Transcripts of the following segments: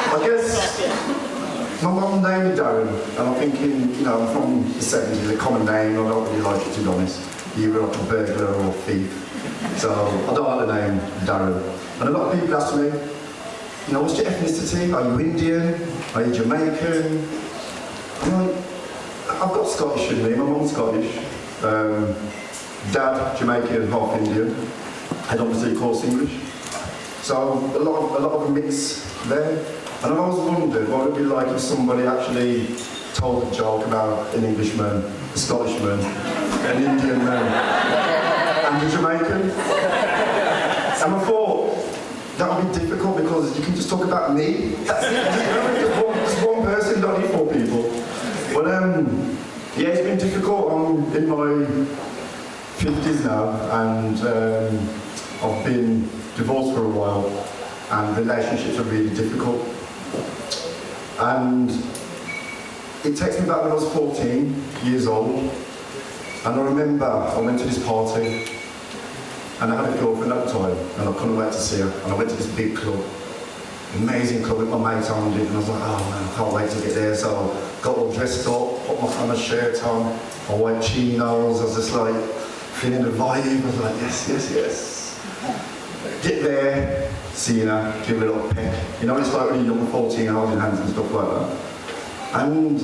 I guess my mum named me Darren, and I'm thinking, I'm from the 70s, a common name, I don't really like it, to be honest. Either like a burglar or a thief. So I don't like the name Darren. And a lot of people ask me, what's your ethnicity? Are you Indian? Are you Jamaican? I'm like, I've got Scottish in me, my mum's Scottish. Dad, Jamaican, half Indian. And obviously, of course, English. So a lot of a mix there. And I've always wondered what it would be like if somebody actually told a joke about an Englishman, a Scottishman, an Indian man, and a Jamaican. And I thought that would be difficult because you can just talk about me. That's it. Just one person, don't need four people. But yeah, it's been difficult. I'm in my 50s now, and I've been divorced for a while, and relationships are really difficult. And it takes me back when I was 14 years old, and I remember I went to this party, and I had a girlfriend at the time, and I couldn't wait to see her, and I went to this big club, amazing club with my mate owned it, and I was like, oh man, I can't wait to get there. So I got all dressed up, put my shirt on, my white chinos, I was just like, feeling the vibe, I was like, yes, yes, yes. Get there, seeing her, give her a little peck. It's like when you're young, 14, holding hands and stuff like that. And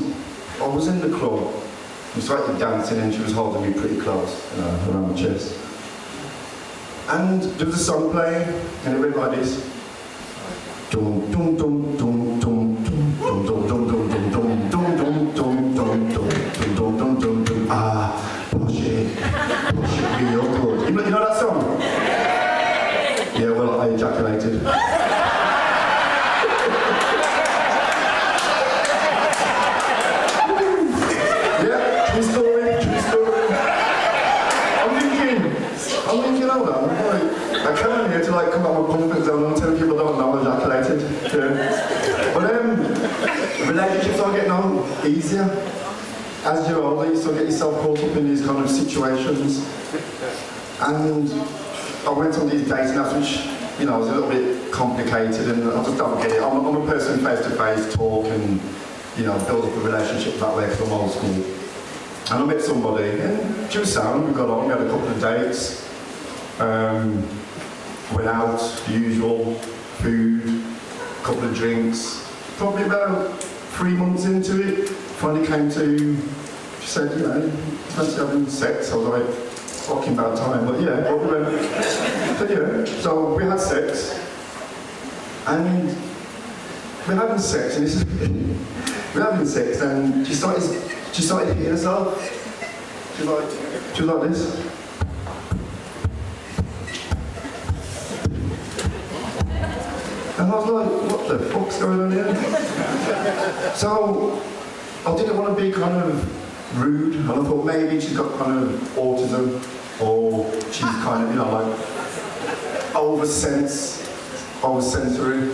I was in the club, we started dancing and she was holding me pretty close, around my chest. And there was a song playing, and it went like this. Dum dum dum dum dum dum dum dum dum dum dum dum dum dum dum dum dum dum dum dum. Ah, push it real good. You know that song? Yeah, well, I ejaculated. Yeah, true story. I'm thinking, hold on, I came in here to come out of my comfort zone and tell people don't know I ejaculated. Yeah. But relationships are getting on easier. As you're older, you still get yourself caught up in these kind of situations. And I went on these dating apps, which, was a little bit complicated, and I just don't get it. I'm a person face-to-face, talk, and, build up a relationship that way, because I'm old school. And I met somebody, and she was sound, we got on, we had a couple of dates, went out, the usual, food, a couple of drinks. Probably about 3 months into it, finally came to, she said, fancy having sex. I was like, fucking bad time, but yeah, but we went. But yeah, so we had sex, and we're having sex, and she started hitting herself. She was like this. And I was like, what the fuck's going on here? So I didn't want to be kind of rude, and I thought maybe she's got kind of autism, or she's kind of, over-sensory.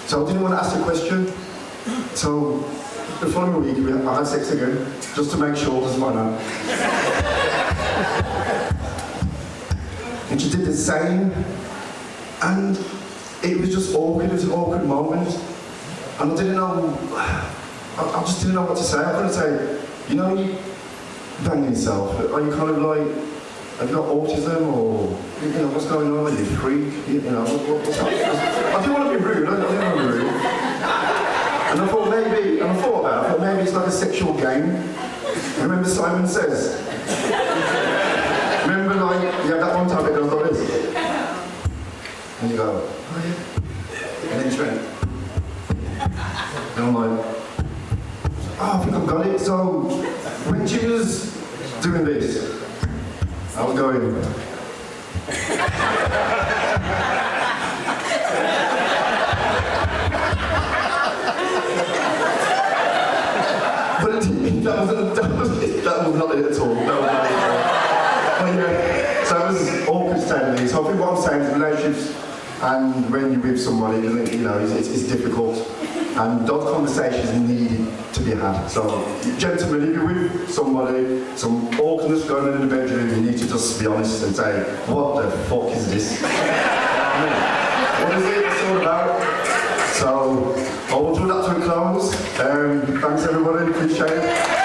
So I didn't want to ask a question. So the following week, I had sex again, just to make sure there's one out. And she did the same, and it was just awkward. It was an awkward moment, and I just didn't know what to say. I couldn't say, you bang yourself. Are you kind of like, have you got autism, or what's going on? Are you a freak? What's happening? I didn't want to be rude. I didn't want to be rude. And I thought maybe it's like a sexual game. Remember Simon Says? Remember, you have that one time it goes like this, and you go, oh yeah, and then you went, and I'm like, oh, I think I've got it. So when she was doing this, I was going. But that was not it at all. But yeah, so it was awkward standing. So I think what I'm saying is relationships, and when you're with somebody, it's difficult. And those conversations needed to be had. So, gentlemen, if you're with somebody, some awkwardness going on in the bedroom, you need to just be honest and say, what the fuck is this? What is it? What's it all about? So, I will draw that to a close. Thanks everybody, appreciate it.